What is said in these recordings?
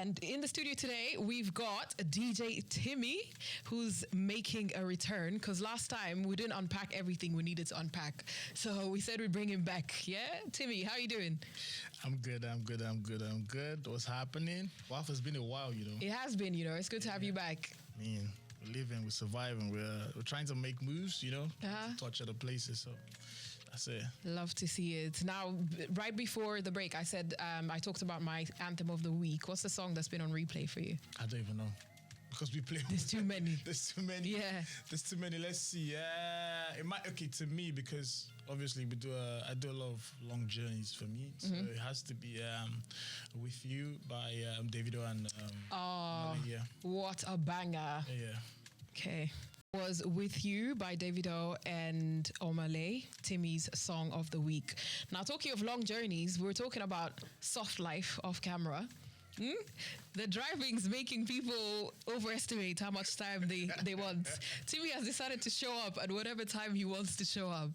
And in the studio today, we've got DJ Timi, who's making a return, because last time we didn't unpack everything we needed to unpack. So we said we'd bring him back. Yeah? Timi, how are you doing? I'm good. What's happening? Wow, it's been a while, you know. It has been, you know. It's good to have you back. Man, we're living, we're surviving, we're trying to make moves, you know, to touch other places. So that's it. Love to see it. Now, right before the break, I said I talked about my anthem of the week. What's the song that's been on replay for you? I don't even know. Because we play. There's too many. There's too many. Yeah. There's too many. Let's see. It might to me, because obviously I do a lot of long journeys for me. So it has to be With You by Davido and yeah. What a banger. Yeah. Okay. Was With You by Davido and Omale, Timi's song of the week. Now, talking of long journeys, we're talking about soft life off camera. The driving's making people overestimate how much time they want. Timi has decided to show up at whatever time he wants to show up.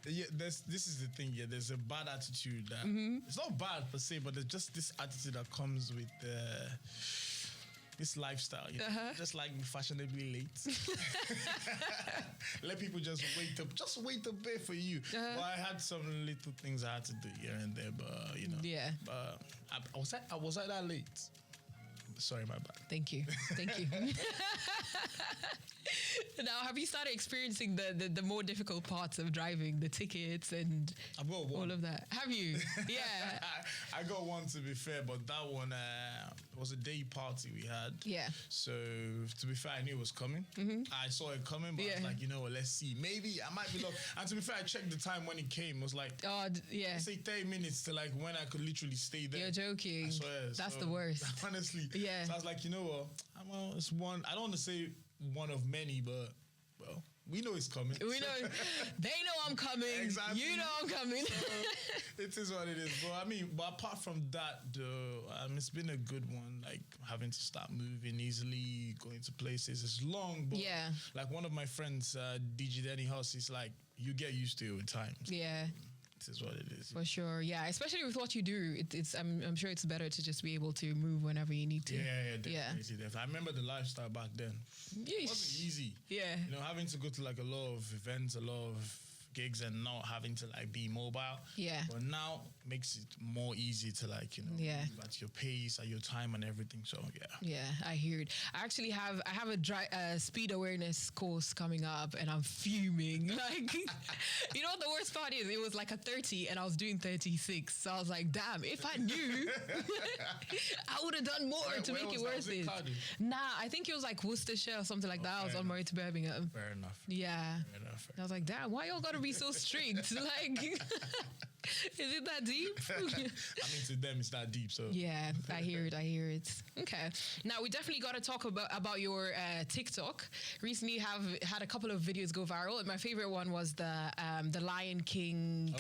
Yeah, this is the thing. Yeah, there's a bad attitude. That it's not bad per se, but there's just this attitude that comes with this lifestyle. You know? Just like fashionably late. Let people just wait a bit for you. Well, I had some little things I had to do here and there, but you know. Yeah. But was I that late? Sorry, my bad. Thank you. Now, have you started experiencing the more difficult parts of driving, the tickets and all of that? Have you? Yeah. I got one, to be fair, but that one was a day party we had. Yeah. So, to be fair, I knew it was coming. I saw it coming, but I was like, you know what, let's see. Maybe I might be lost. And to be fair, I checked the time when it came. It was like, let's say 30 minutes to like when I could literally stay there. You're joking. I swear. That's the worst. Honestly. Yeah. So I was like, you know what? Well, it's one. I don't want to say one of many, but well, we know it's coming. We know. They know I'm coming. Exactly. You know I'm coming. So it is what it is. But apart from that, though, it's been a good one. Like having to start moving easily, going to places. It's long, but like one of my friends, DJ Danny House, is like, you get used to it with time. So yeah. It is what it is. For sure, yeah. Especially with what you do, I'm sure it's better to just be able to move whenever you need to. Yeah, definitely. I remember the lifestyle back then. It wasn't easy. Yeah. You know, having to go to like a lot of events, a lot of gigs, and not having to like be mobile. Yeah. But now makes it more easy to like, you know, move at your pace, at your time and everything. So yeah. Yeah, I hear it. I actually have a speed awareness course coming up, and I'm fuming. Like, you know what the worst part is? It was like a 30 and I was doing 36. So I was like, damn, if I knew, I would have done more to make it worth it. Nah, I think it was like Worcestershire or something like that. I was on my way to Birmingham. Fair enough. Yeah. Fair enough. I was like, damn, why y'all gotta be so strict? Like, is it that deep? I mean, to them, it's that deep. So yeah, I hear it. Okay. Now, we definitely got to talk about your TikTok. Recently, have had a couple of videos go viral. And my favorite one was the Lion King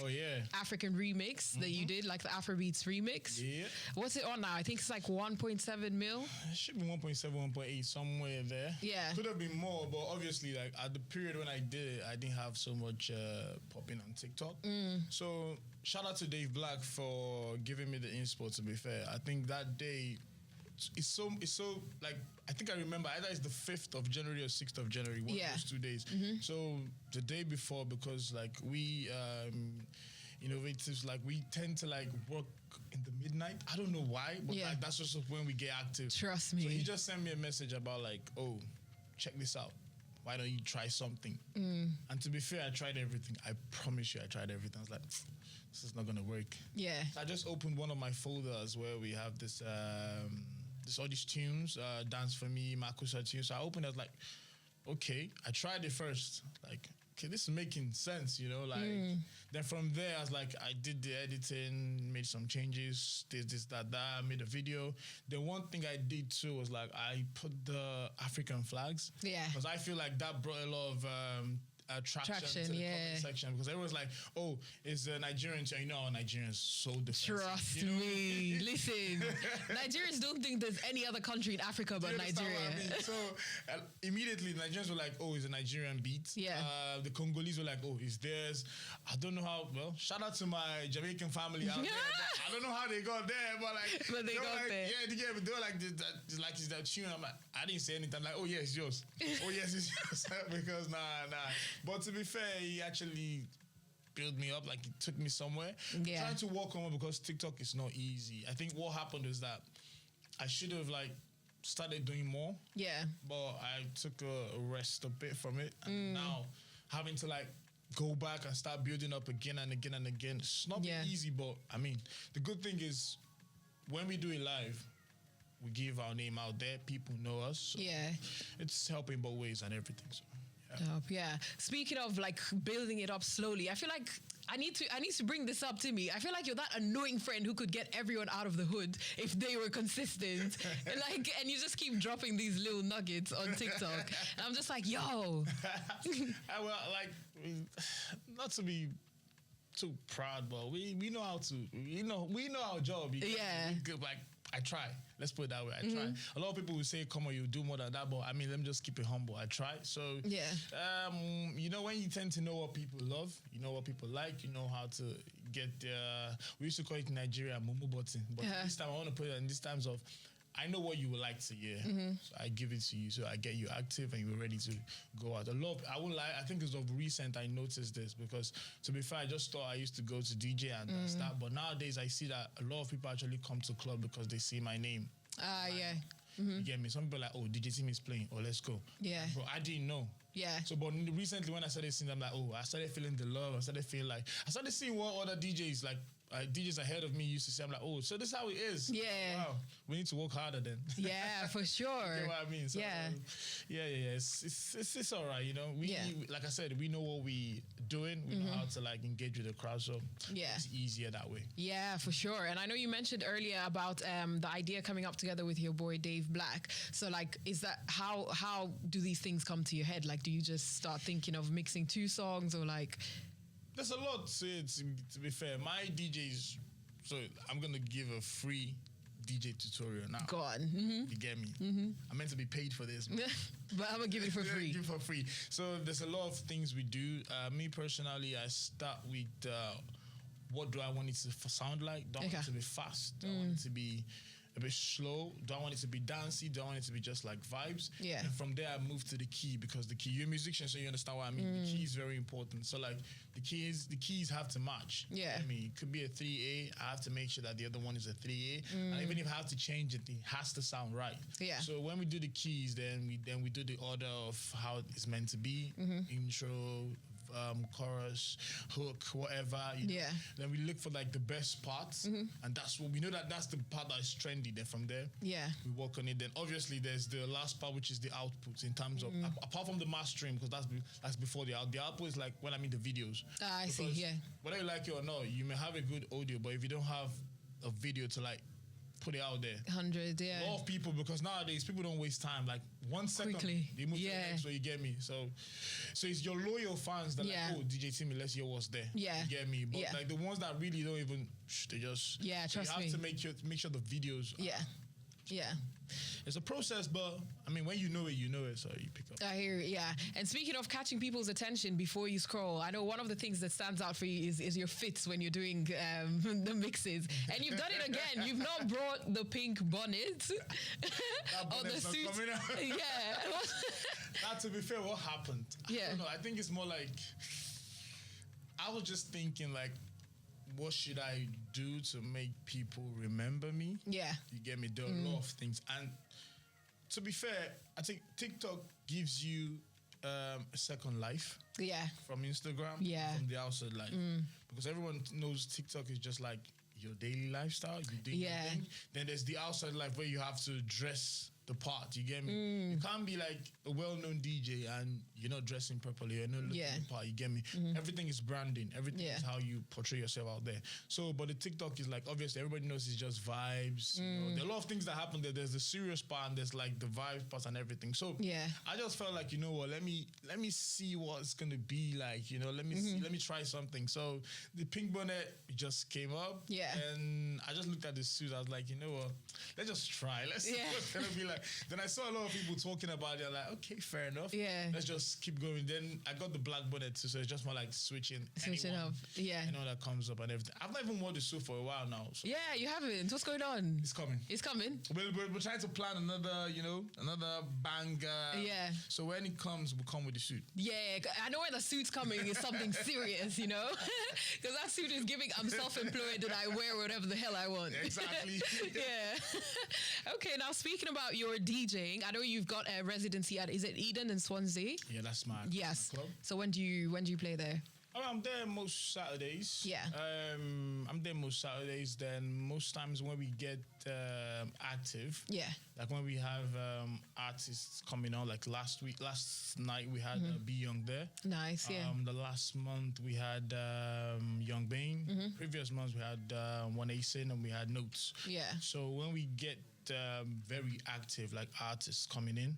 African remix that you did, like the afrobeats remix. Yeah. What's it on now? I think it's like 1.7 mil. It should be 1.7, 1.8, somewhere there. Yeah. Could have been more, but obviously, like at the period when I did it, I didn't have so much popping on TikTok. So shout out to Dave Black for giving me the inspo, to be fair. I think that day, it's so like, I think I remember either it's the 5th of January or 6th of January, one of those 2 days. So the day before, because like we innovatives, like we tend to like work in the midnight. I don't know why, but like, that's just when we get active. Trust me. So he just sent me a message about like, oh, check this out. Why don't you try something? And to be fair, I tried everything. I promise you, I tried everything. I was like, this is not gonna work. Yeah. So I just opened one of my folders where we have this all these tunes, Dance For Me, Makusa tunes. So I opened it, I was like, okay. I tried it first. Like, okay, this is making sense, you know? Like, then from there, I was like, I did the editing, made some changes, this, that, made a video. The one thing I did too was like, I put the African flags. Yeah. Because I feel like that brought a lot of traction to the comment section, because everyone's like, oh, it's a Nigerian channel. You know, our Nigerians so defensive. Trust me. Listen, Nigerians don't think there's any other country in Africa but Nigeria. I mean? So immediately Nigerians were like, oh, it's a Nigerian beat. Yeah. The Congolese were like, oh, it's theirs. I don't know how. Well, shout out to my Jamaican family out there. I don't know how they got there, but like, but they got like, there. Yeah, they were like, it's that tune. I'm like, I didn't say anything. I'm like, oh yeah, it's yours. Oh yes, it's yours. Because nah. But to be fair, he actually built me up. Like, it took me somewhere. Yeah. Trying to walk on, because TikTok is not easy. I think what happened is that I should have like started doing more. Yeah. But I took a rest a bit from it, and now having to like go back and start building up again and again and again. It's not easy, but I mean, the good thing is when we do it live, we give our name out there. People know us. So it's helping both ways and everything. So. Yeah. Speaking of like building it up slowly, I feel like I need to bring this up to me. I feel like you're that annoying friend who could get everyone out of the hood if they were consistent. and you just keep dropping these little nuggets on TikTok. And I'm just like, yo. Not to be too proud, but we know how to, we know our job. I try. Let's put it that way. I try. A lot of people will say, come on, you do more than that. But I mean, let me just keep it humble. I try. So, you know, when you tend to know what people love, you know what people like, you know how to get we used to call it in Nigeria, mumu button. But this time I want to put it in these times of, I know what you would like to hear. So I give it to you. So I get you active and you're ready to go out. I won't lie, I think it's of recent I noticed this, because to be fair, I just thought I used to go to DJ and stuff. But nowadays I see that a lot of people actually come to club because they see my name. You get me? Some people are like, oh, DJ Timi is playing. Oh, let's go. Yeah. Bro, I didn't know. Yeah. So, but recently when I started seeing them, like, oh, I started feeling the love. I started seeing what other DJs, like, DJs ahead of me used to say. I'm like, oh, so this is how it is. Yeah. Wow. We need to work harder then. Yeah, for sure. You get what I mean? So, It's all right, you know. We, like I said, we know what we doing. We know how to like engage with the crowd. So it's easier that way. Yeah, for sure. And I know you mentioned earlier about the idea coming up together with your boy Dave Black. So like, is that how do these things come to your head? Like, do you just start thinking of mixing two songs, or like? There's a lot to it, to be fair. My DJs, so I'm going to give a free DJ tutorial now. Go on. You get me? I'm meant to be paid for this. But I'm going to give it for free. Give it for free. So there's a lot of things we do. Me personally, I start with what do I want it to sound like? Do I want it to be fast? Do I want it to be a bit slow? Do I want it to be dancey? Do I want it to be just like vibes? Yeah. And from there, I move to the key, because the key, you're a musician, so you understand what I mean. The key is very important. So like the keys have to match. Yeah. I mean, it could be a 3A. I have to make sure that the other one is a 3A. And even if I have to change it, it has to sound right. Yeah. So when we do the keys, then we do the order of how it's meant to be. Intro, chorus, hook, whatever. You know. Then we look for like the best parts, and that's what we know, that's the part that is trendy. Then from there, we work on it. Then obviously there's the last part, which is the output in terms of apart from the mastering, because that's before the output is like when I mean the videos. I see. Yeah. Whether you like it or not, you may have a good audio, but if you don't have a video to like put it out there. 100, A lot of people, because nowadays people don't waste time. Like 1 second, quickly. They move to the next way, you get me? So it's your loyal fans that like, oh, DJ Timi, let's hear what's there. Yeah. You get me? But like the ones that really don't even, they just... Yeah, trust me. You have to make sure the videos... Yeah. It's a process, but I mean, when you know it, so you pick up. I hear it, yeah. And speaking of catching people's attention before you scroll, I know one of the things that stands out for you is your fits when you're doing the mixes. And you've done it again. You've not brought the pink bonnet or the suit. Yeah. Now, to be fair, what happened? I don't know. I think it's more like, I was just thinking like, what should I do to make people remember me? Yeah. You get me? There are a lot of things. And to be fair, I think TikTok gives you a second life. Yeah. From Instagram. Yeah. From the outside life. Because everyone knows TikTok is just like your daily lifestyle. You do your thing. Then there's the outside life where you have to dress the part. You get me? You can't be like a well-known DJ and you're not dressing properly, you're not looking the part, you get me? Everything is branding, everything is how you portray yourself out there. So, but the TikTok is like, obviously everybody knows it's just vibes. You know, there are a lot of things that happen there. There's the serious part and there's like the vibe part and everything. So I just felt like, you know what, let me see what it's gonna be like, you know, let me try something. So the pink bonnet just came up. And I just looked at the suit, I was like, you know what, let's just try. Let's see what it's gonna be like. Then I saw a lot of people talking about it, like, okay, fair enough. Let's just keep going. Then I got the black bonnet too, so it's just more like switching up. Anyone that comes up and everything. I've not even worn the suit for a while now. So. Yeah, you haven't. What's going on? It's coming. It's coming. We're trying to plan another banger. So when it comes, we'll come with the suit. Yeah, I know when the suit's coming is something serious, you know? Because that suit is giving, I'm self-employed and I wear whatever the hell I want. Exactly. Okay, now speaking about your DJing, I know you've got a residency at, is it Eden in Swansea? Yeah, that's my club. So when do you play there? Oh, I'm there most Saturdays. Yeah. I'm there most Saturdays. Then most times when we get active. Yeah. Like when we have artists coming on, like last night we had Be Young there. Nice, yeah. The last month we had Young Bane. Previous months we had One Asin and we had Notes. Yeah. So when we get very active, like artists coming in,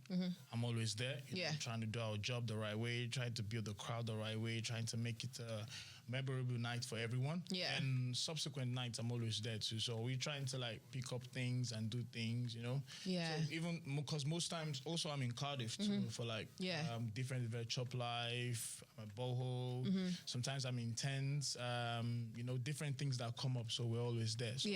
I'm always there. You know, trying to do our job the right way, trying to build the crowd the right way, trying to make it a memorable night for everyone. Yeah. And subsequent nights, I'm always there too. So we're trying to like pick up things and do things, you know. Yeah. So even because most times, also I'm in Cardiff too for like different events, Chop Life, I'm at Boho. Sometimes I'm in Tents. You know, different things that come up. So we're always there. So,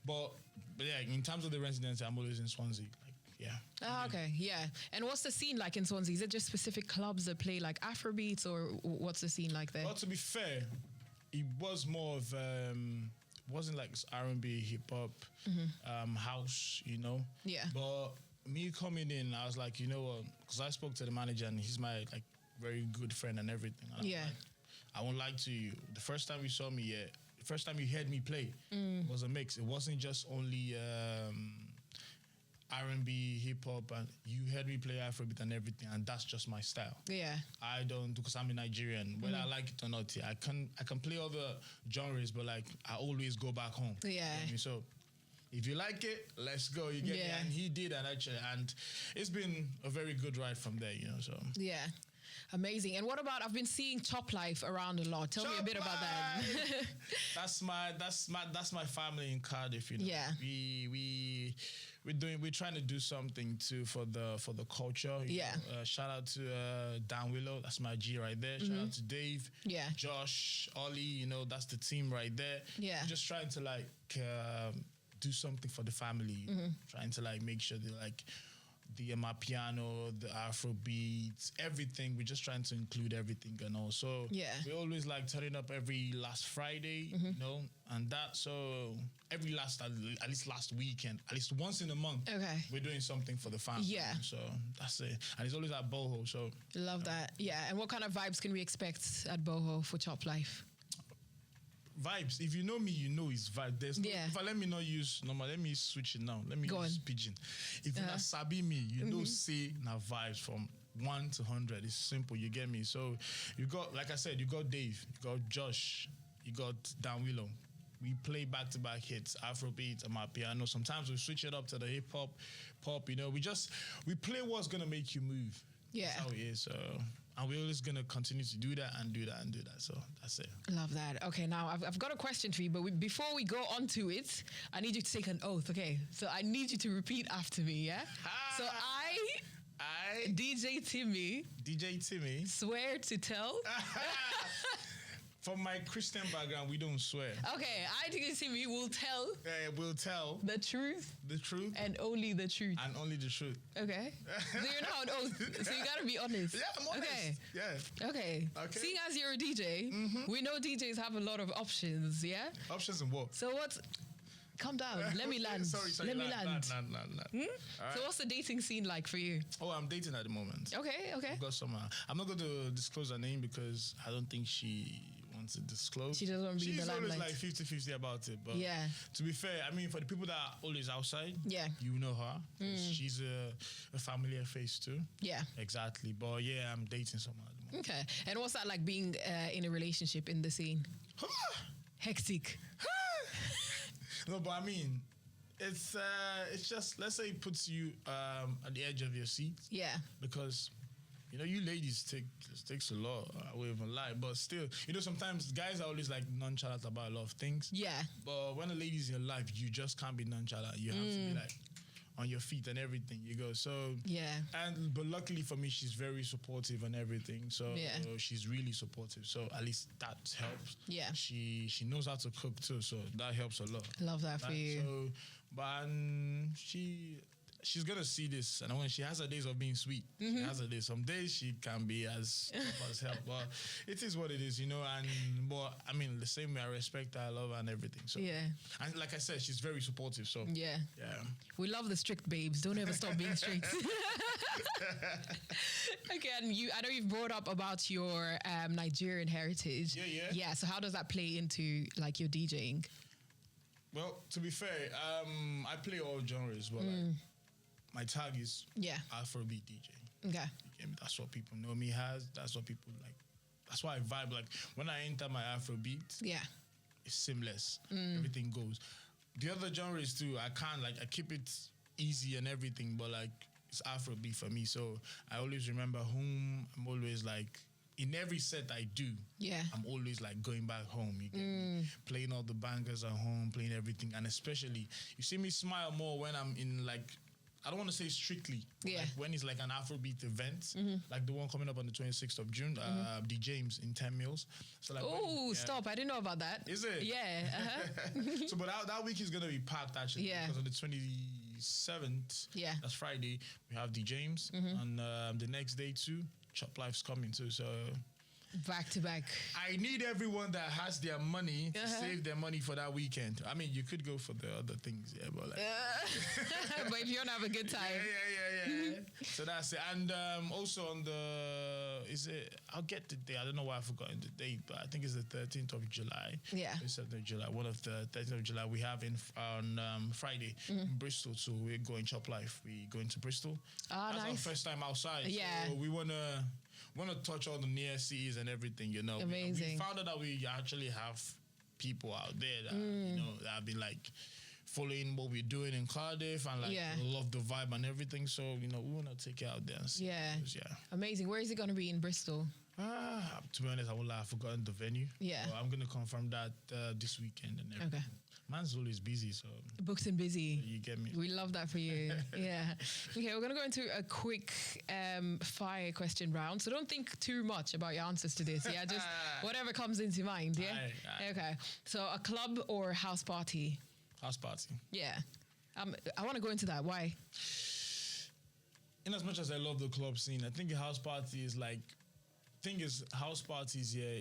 But yeah, in terms of the residency, I'm always in Swansea. Like, yeah. Oh, okay, yeah. And what's the scene like in Swansea? Is it just specific clubs that play like afrobeats, or what's the scene like there? Well, to be fair, it was more of wasn't like R&B, hip hop, house, you know. Yeah. But me coming in, I was like, you know what? Because I spoke to the manager and he's my like very good friend and everything. And yeah. Like, I won't lie to you. The first time you saw me, the first time you heard me play was a mix. It wasn't just only R&B, hip hop, and you heard me play Afrobeat and everything, and that's just my style. Yeah. I don't, because I'm a Nigerian, whether I like it or not, I can play other genres, but like I always go back home. Yeah. You know what I mean? So if you like it, let's go. You get me? And he did, and actually, and it's been a very good ride from there, you know. So yeah. Amazing. And what about, I've been seeing Chop Life around a lot. Tell me a bit about that. That's my family in Cardiff, you know. Yeah. We're trying to do something too for the culture. You know. Shout out to Dan Willow, that's my G right there. Shout out to Dave, Josh, Ollie, you know, that's the team right there. Yeah. We're just trying to like do something for the family. Trying to like make sure they like the Amapiano, the Afro beats, everything. We're just trying to include everything and all. So we always like turning up every last Friday, you know, and that. So every at least last weekend, at least once in a month, we're doing something for the family. Yeah. So that's it. And it's always at Boho. So love that. Yeah. And what kind of vibes can we expect at Boho for Chop Life? Vibes. If you know me, you know it's vibe. There's no, let me not use normal. Let me switch it now. Let me use pidgin. If you not sabi me, you know say na vibes from 1 to 100. It's simple. You get me. So you got, like I said, you got Dave, you got Josh, you got Dan Willow. We play back-to-back hits, Afrobeat, Amapiano. Sometimes we switch it up to the hip hop, pop. You know, we play what's gonna make you move. Yeah, that's how it is. So. And we're always going to continue to do that and do that and do that. So that's it. Love that. Okay, now I've got a question for you, but before we go on to it, I need you to take an oath, okay? So I need you to repeat after me, yeah? So I, Deejay Timi, swear to tell... From my Christian background, we don't swear. Okay, I, Deejay Timi, will tell... will tell... The truth. The truth. And only the truth. And only the truth. Okay. So you're not an oath. So you got to be honest. Yeah, I'm honest. Okay. Yeah. Okay. Seeing as you're a DJ, we know DJs have a lot of options, yeah? Options in what? So what's... Calm down. Let me land. Sorry. Let me land. Right. So what's the dating scene like for you? Oh, I'm dating at the moment. Okay. I've got some... I'm not going to disclose her name because I don't think she want to disclose. She doesn't want to be in the limelight. She's always like 50-50 about it. But to be fair, I mean, for the people that are always outside, you know her. She's a familiar face too. Yeah. Exactly. But yeah, I'm dating someone at the moment. Okay. And what's that like being in a relationship in the scene? Hectic. No, but I mean, it's just, let's say it puts you at the edge of your seat. Yeah. Because, you know, you ladies takes a lot. I won't even lie. But still, you know, sometimes guys are always like nonchalant about a lot of things. Yeah. But when a lady's in your life, you just can't be nonchalant. You have to be like on your feet and everything. You go. So but luckily for me, she's very supportive and everything. So she's really supportive. So at least that helps. Yeah. She knows how to cook too. So that helps a lot. Love that for you. So, but she's gonna see this, and when she has her days of being sweet, she has her days. Some days she can be as tough as hell, but it is what it is, you know. And but I mean, the same way I respect her, I love her, and everything. So and like I said, she's very supportive. So yeah, we love the strict babes. Don't ever stop being strict. Okay, and I know you've brought up about your Nigerian heritage. Yeah. So how does that play into like your DJing? Well, to be fair, I play all genres, but like, my tag is Afrobeat DJ. Okay. That's what people know me as. That's what people like. That's why I vibe. Like when I enter my Afrobeat, it's seamless. Everything goes. The other genres too, I keep it easy and everything, but like it's Afrobeat for me. So I always remember home. I'm always like, in every set I do, I'm always like going back home. You get me? Playing all the bangers at home, playing everything. And especially, you see me smile more when I'm in like, I don't want to say strictly, like when it's like an Afrobeat event, like the one coming up on the 26th of June, DJing in 10 Mils. So like, stop. I didn't know about that. Is it? Yeah. So, but that week is going to be packed actually. Yeah. Because on the 27th, that's Friday, we have DJing. And the next day too, Chop Life's coming too. So back to back. I need everyone that has their money to save their money for that weekend. I mean, you could go for the other things, but like, but if you want to have a good time, So that's it. And also on I'll get the day. I don't know why I've forgotten the date, but I think it's the 13th of July. Yeah, 13th of July. One of the 13th of July we have on Friday in Bristol. So we're going Chop Life. We going to Bristol. That's nice. Our first time outside. Yeah, so we wanna touch all the near seas and everything, you know. Amazing. We found out that we actually have people out there that, you know, that have been like following what we're doing in Cardiff and like love the vibe and everything. So, you know, we want to take it out there and see. Amazing. Where is it going to be in Bristol? To be honest, I've forgotten the venue. Yeah. So I'm going to confirm that this weekend and everything. Okay. Man's always busy, so booked and busy. You get me. We love that for you. Yeah. Okay, we're gonna go into a quick fire question round. So don't think too much about your answers to this. Yeah, just whatever comes into mind. Yeah. Aye. Okay. So a club or house party? House party. Yeah. I want to go into that. Why? In as much as I love the club scene, I think a house party is like. House parties. Yeah.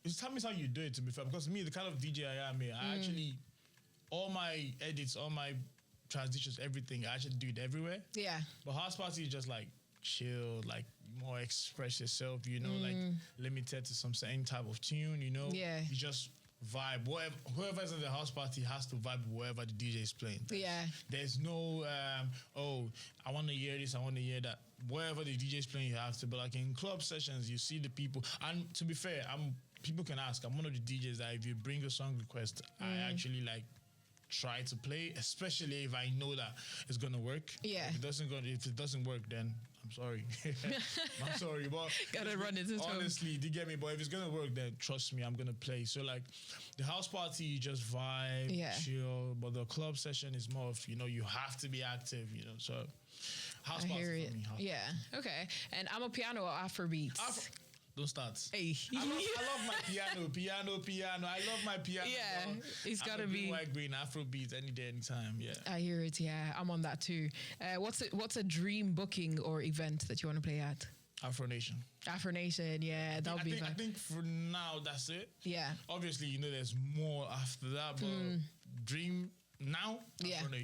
Just tell me how you do it, to be fair, because me, the kind of DJ I am here, I actually, all my edits, all my transitions, everything, I actually do it everywhere. Yeah. But house party is just like chill, like more express yourself, you know, like limited to some certain type of tune, you know. Yeah. You just vibe. Whoever's in the house party has to vibe wherever the DJ is playing. There's no, I want to hear this, I want to hear that. Wherever the DJ is playing, you have to. But like in club sessions, you see the people. And to be fair, people can ask. I'm one of the DJs that if you bring a song request, I actually like try to play, especially if I know that it's gonna work. Yeah. If it doesn't work, then I'm sorry. I'm sorry, but gotta run it. Honestly, do you get me? But if it's gonna work, then trust me, I'm gonna play. So like the house party, you just vibe, chill. But the club session is more of, you know, you have to be active, you know. So house party for me. Okay. And I'm a piano or Afrobeats. Don't start. Hey. I love my piano. I love my piano. Yeah, it's got to be white, green, Afrobeats any day, anytime. Yeah, I hear it. Yeah, I'm on that too. What's a dream booking or event that you want to play at? Afro Nation. Yeah, that would be fun. I think for now that's it. Yeah. Obviously, you know, there's more after that, but dream now. Afro Nation.